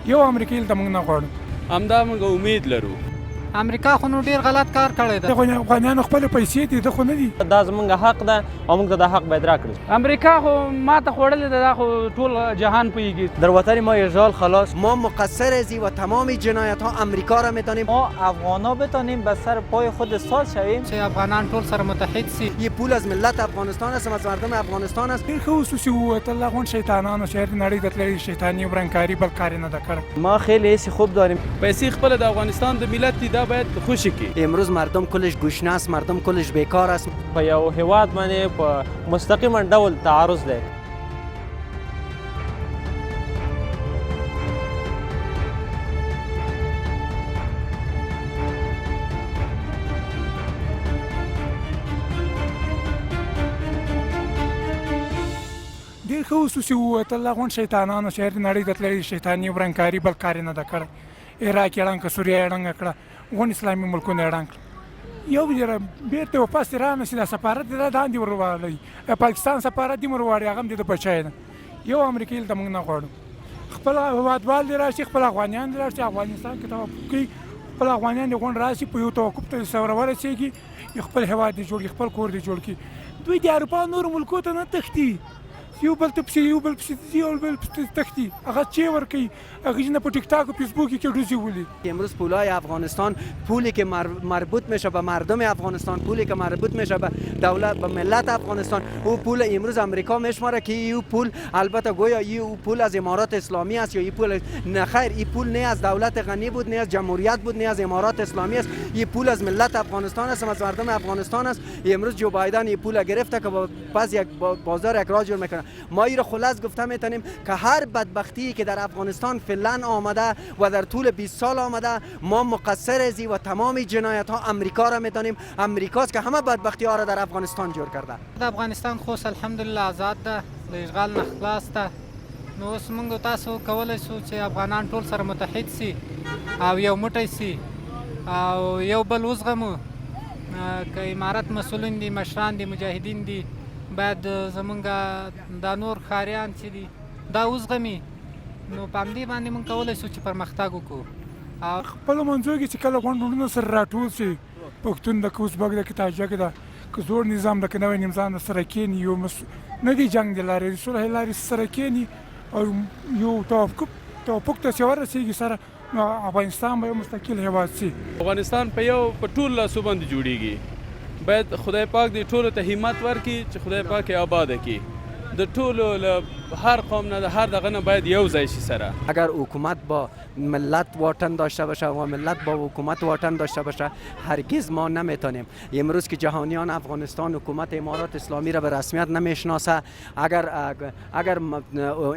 یو امریکایي دلته موږ نه غواړو. همدا موږ امید لرو. امریکا خو نو ډیر غلط کار کړی دی. دغه افغانانو خپل پیسې دي، ده خو نه دي. دا زمونږ حق ده او موږ ته دا حق باید راکړي. امریکا خو ماته خوړلې ده، دا خو ټول جهان پوهیږي. در وطن ما ارژال خلاص. ما مقصر هستیم و تمام جنایت ها امریکا را میدانیم. ما افغانا بتانیم به سر پای خود سال شویم. چې افغانان ټول سره متحد سي. یه پول از ملت افغانستان است، از مردم افغانستان است. ډېر ښه اوسو چې ووتل هغون شیطانانو شهر نړۍ ته تللي شیطاني او برنکاري بل کار یې نه ده کړی. ما خیلی حس خوب داریم. پیسې خپل د افغانستان د ملت دي، دا باید خوشی کی. امروز مردم کلش گشنه است، مردم کلش بیکار است. په یو هیواد باندې په مستقیم ډول تعارض دی. ډېر ښه اوسو چې ووتل هغون شیطانانو شهر نړۍ ته تللي شیطاني او برنکاري بل کار یې نه ده کړی. عراق یې ړنګ کړه، سوریه یې ړنګه کړه، غون اسلامي ملکونه یې ړنګ کړه. یو ځل بېرته واپس رانه شي، دا سفارت دی دا داندې ورواړی، پاکستان سفارت دې ورواړي، هغه هم دې د بچی ده. یو امریکایي دلته موږ نه غواړو. خپل هېوادوال دې راشي، خپل افغانیان دې راشي، افغانستان کې توقف کوي، خپل افغانیان دې غونډ راشي، په یو توقف ته سره ورسېږي، خپل هېواد دې جوړ کړي، خپل کور دې جوړ کړي. دوی د اروپا نورو ملکو ته نه تښتي، یو بل ته پسې یو بل پسې ځي، یو بل پسې تښتي، هغه چی ورکوي، هغه نه په ټیک تاک و فیسبوک کې ډوزي ولي. امروز پولای افغانستان، پولی که مربوط میشه به مردم افغانستان، پولی که مربوط میشه به دولت، به ملت افغانستان، او پول امروز امریکا میشماره که این پول البته گویا این پول از امارات اسلامی است یا این پول نه. خیر، این پول نه از دولت غنی بود، نه از جمهوریت بود، نه از امارات اسلامی است. این پول از ملت افغانستان است، از مردم افغانستان است. امروز جو بایدن این پول گرفته که پس یک بازار یک راج میکنه. ما این را خلاص گفته میتونیم که هر بدبختی که در افغانستان فعلا آمده و در طول 20 سال آمده، ما مقصر هستیم و تمام جنایت ها امریکا را میدانیم. امریکاست که همه بدبختی ها را در افغانستان جور کرده. د افغانستان خو الحمدلله آزاد ده، د اشغال نه خلاص ده. نو اوس موږ تاسو کولی شو چې افغانان ټول سره متحد سي او یو موټی سي او یو بل وزغمو. که امارت مسؤلین دي، مشران دي، مجاهدین دي، باید زمونږ دا نور ښاریان چې دي دا وزغمي. نو په همدې باندې موږ کولی شو چې پرمختګ وکړو. او خپلو منځو کې چې کله غونډونه سره راټول شي، پښتون ده که ازبک ده که تاجک ده که زوړ نظام ده که نوی نظام سره کښېني، یو نه دی جنګ د لارې د صلح لارې سره کښېني او یو توافق ته چې ورسېږي سره، نو افغانستان به یو مستقل هېواد شي. افغانستان په ټول لاسو باندې جوړیږي. باید خدای پاک دې ټولو ته همت ورکړي چې خدای پاک یې آباده کړي. د ټولو له هر قوم نه، د هر دغه نه باید یو ځای شي سره. اگر حکومت با ملت واټن داشته باشه و ملت با حکومت واټن داشته باشه، هرگز ما نمیتونیم. امروز که جهانیان افغانستان حکومت امارات اسلامی را به رسمیت نمیشناسه، اگر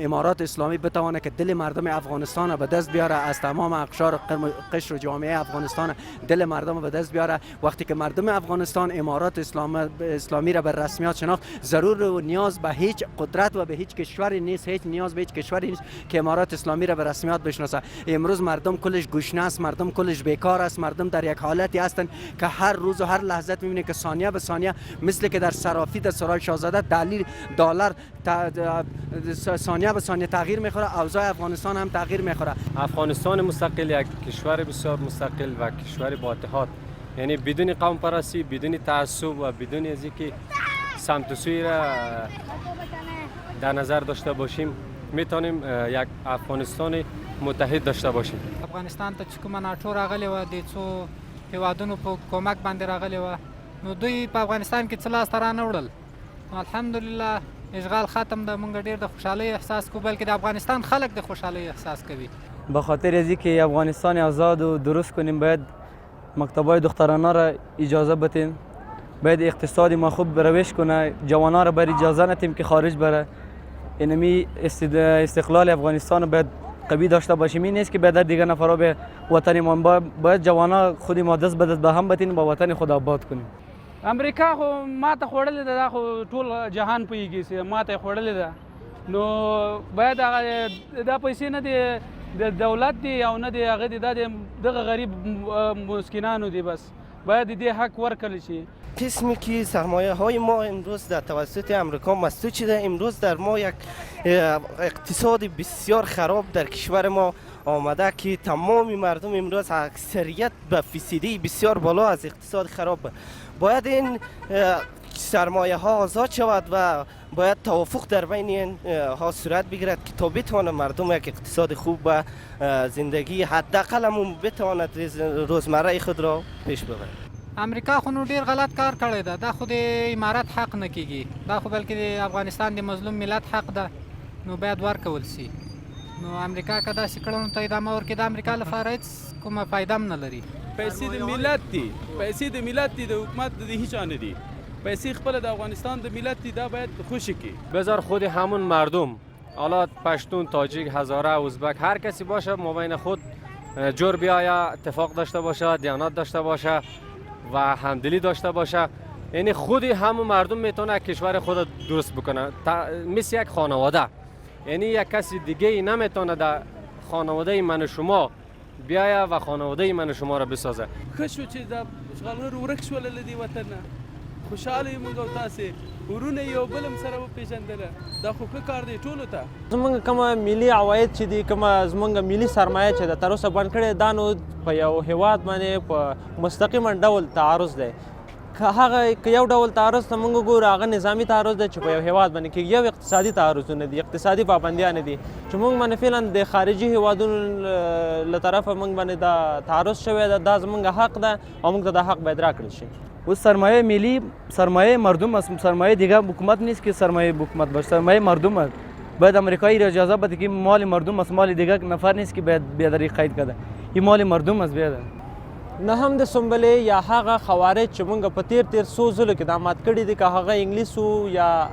امارات اسلامی بتوانه که دل مردم افغانستان را به دست بیاره، از تمام اقشار قشر و جامعه افغانستان دل مردم را به دست بیاره، وقتی که مردم افغانستان امارات اسلامی را به رسمیت شناخت، ضرور و نیاز به هیچ قدرت و به هیچ کشوری نیست، هیچ نیاز به هیچ کشوری نیست که امارات اسلامی را به رسمیت بشناسه. امروز مردم کلش گشنه است، مردم کلش بیکار است، مردم در یک حالتی هستند که هر روز و هر لحظه می‌بینید که ثانیه به ثانیه مثل که در صرافی در سرای شاهزاده دلار ثانیه به ثانیه تغییر می‌خوره، اوضاع افغانستان هم تغییر می‌خوره. افغانستان مستقل یک کشور بسیار مستقل و کشور با اتحاد، یعنی بدون قوم پرستی، بدون تعصب و بدون از اینکه سمت و سوی را در نظر داشته باشیم، میتونیم یک افغانستان متحد داشته باشیم. افغانستان ته چې کومه ناټو راغلې وه، د څو هېوادونو په کومک باندې راغلې وه، نو دوی په افغانستان کې څه لاسته رانه وړل. نو الحمدلله اشغال ختم ده، موږ ډېر د خوشحالۍ احساس کوو، بلکې د افغانستان خلک د خوشحالۍ احساس کوي. به خاطر از اینکه افغانستان آزاد و درست کنیم، باید مکتبای دخترانه را اجازه بدیم، باید اقتصاد ما خوب روش کنه، جوانان را باید اجازه ندیم که خارج بره. اینمی استقلال افغانستان باید قوی داشته باشیم. این نیست که بعد دیگه نفرها به وطن ما، باید جوانا خودی ما دست به دست به هم بتین با وطن خود آباد کنیم. امریکا خو ماته خوړلې ده، دا خو ټول جهان پوهیږي چې ماته خوړلې ده. نو باید دا پیسې نه دی د دولت دی او نه دی هغه دی، دا دغه غریب مسکینانو دی. بس باید دې حق ورکړل شي. قسمی که سرمایه های ما امروز در توسط امریکا مسدود شده. امروز در ما یک اقتصاد بسیار خراب در کشور ما آمده که تمام مردم امروز اکثریت به فیصدی بسیار بالا از اقتصاد خراب. باید این سرمایه ها آزاد شود و باید توافق در بین این ها صورت بگیرد که تا بتواند مردم یک اقتصاد خوب و زندگی حداقل هم بتواند روزمره خود را پیش ببرد. امریکا خو نو ډیر غلط کار کړی ده. دا خو د امارات حق نه کیږي، دا خو بلکې د افغانستان د مظلوم ملت حق ده، نو باید ورکول سي. نو امریکا که داسې کړو نو ته ادامه ورکړي، د امریکا لپاره هېڅ کومه فایده هم نه لري. پیسې د ملت دي، پیسې د ملت دي، د حکومت د هیچ چا نه دي. پیسې خپل د افغانستان د ملت دي، دا باید خوشی کی. بذار خود همون مردم، حالا پشتون، تاجیک، هزاره، ازبک، هر کسی باشه مابین خود جور بیاید، اتفاق داشته باشه، دیانت داشته باشه و همدلی داشته باشه. یعنی خود همون مردم میتونه کشور خود درست بکنه، مثل یک خانواده. یعنی یک کسی دیگه ای نمیتونه در خانواده من و شما بیایه و خانواده من و شما را بسازه. خشو چې دا اشغالګر ورک شول له دې وطن نه، خوشاله یو موږ او تاسې ورونه یو بل هم سره وپېژندله. دا خو ښه کار دی ټولو ته. زمونږ کومه ملي عواید چې دي، کومه زمونږ ملي سرمایه چې ده تر اوسه بند کړې، دا نو په یو هیواد باندې په مستقیما ډول تعارض دی. که هغه که یو ډول تعارض ته موږ وګورو، هغه نظامي تعارض دی چې په یو هیواد باندې کېږي. یو اقتصادي تعارضونه دي، اقتصادي پابندیانې دي چې موږ باندې فعلا د خارجي هیوادونو له طرفه موږ باندې دا تعارض شوی ده. دا زموږ حق ده او موږ ته دا حق باید راکړل شي. اوس سرمایه ملی، سرمایه مردم است، سرمایه دیگه حکومت نیست که سرمایه حکومت باشه، سرمایه مردم است. باید امریکایی را اجازه بده که مال مردم است، مال دیگه نفر نیست که باید بیادری قید کنه. این مال مردم است. باید نه هم د سنبلې یا هغه خوارج چې موږ په تیر 100 ځلو کې دا مات کړي دي، که هغه انګلیس وو یا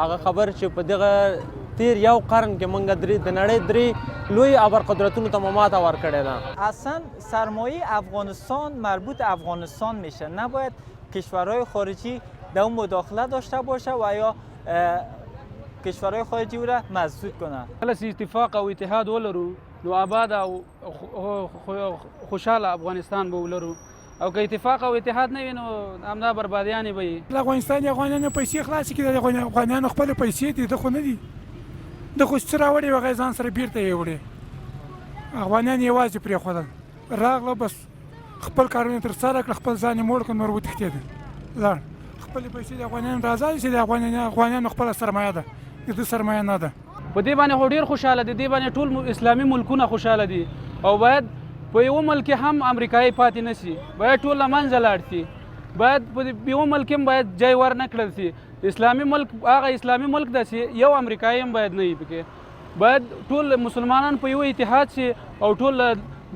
هغه خبر چې په دغه تیر یو قرن کې موږ د نړۍ درې لوی ابرقدرتونو ته ماته ورکړې ده. اصلا سرمایه افغانستان مربوط افغانستان میشه، نباید کشورهای خارجی در اون مداخله داشته باشه و یا کشورهای خارجی او را مسدود کنه. کله چې اتفاق او اتحاد ولرو نو آباد او خوشحاله افغانستان به ولرو، او که اتفاق او اتحاد نه وي نو همدا بربادیانې به وي. د افغانستان افغانانو پیسې خلاصې کړي، د افغانانو خپل پیسې دي، د خو نه دي. د خو څه راوړي هغه ځان سره بیرته یې وړي. افغانان یوازې پرېښودل، راغله بس خپل کارونه ترسره کړل، خپل ځان یې موړ کړ، نور وتښتېدل، لاړ. خپلې پیسې د افغانانو راځي چې د افغانانو خپله سرمایه ده، د ده سرمایه نه ده. په دې باندې خو ډېر خوشحاله دي، دې باندې ټول اسلامي ملکونه خوشحاله دي، او باید په یوه ملک هم امریکایي پاتې نه سي، باید ټول له منځه لاړ سي. باید په یوه ملک هم باید ځای ور نه کړل سي. اسلامي ملک هغه اسلامي ملک ده چې یو امریکایي هم باید نه وي پکې. باید ټول مسلمانان په یوه اتحاد سي او ټول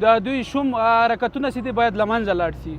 د دوی شوم حرکتونه چې دي باید له منځه لاړ سي.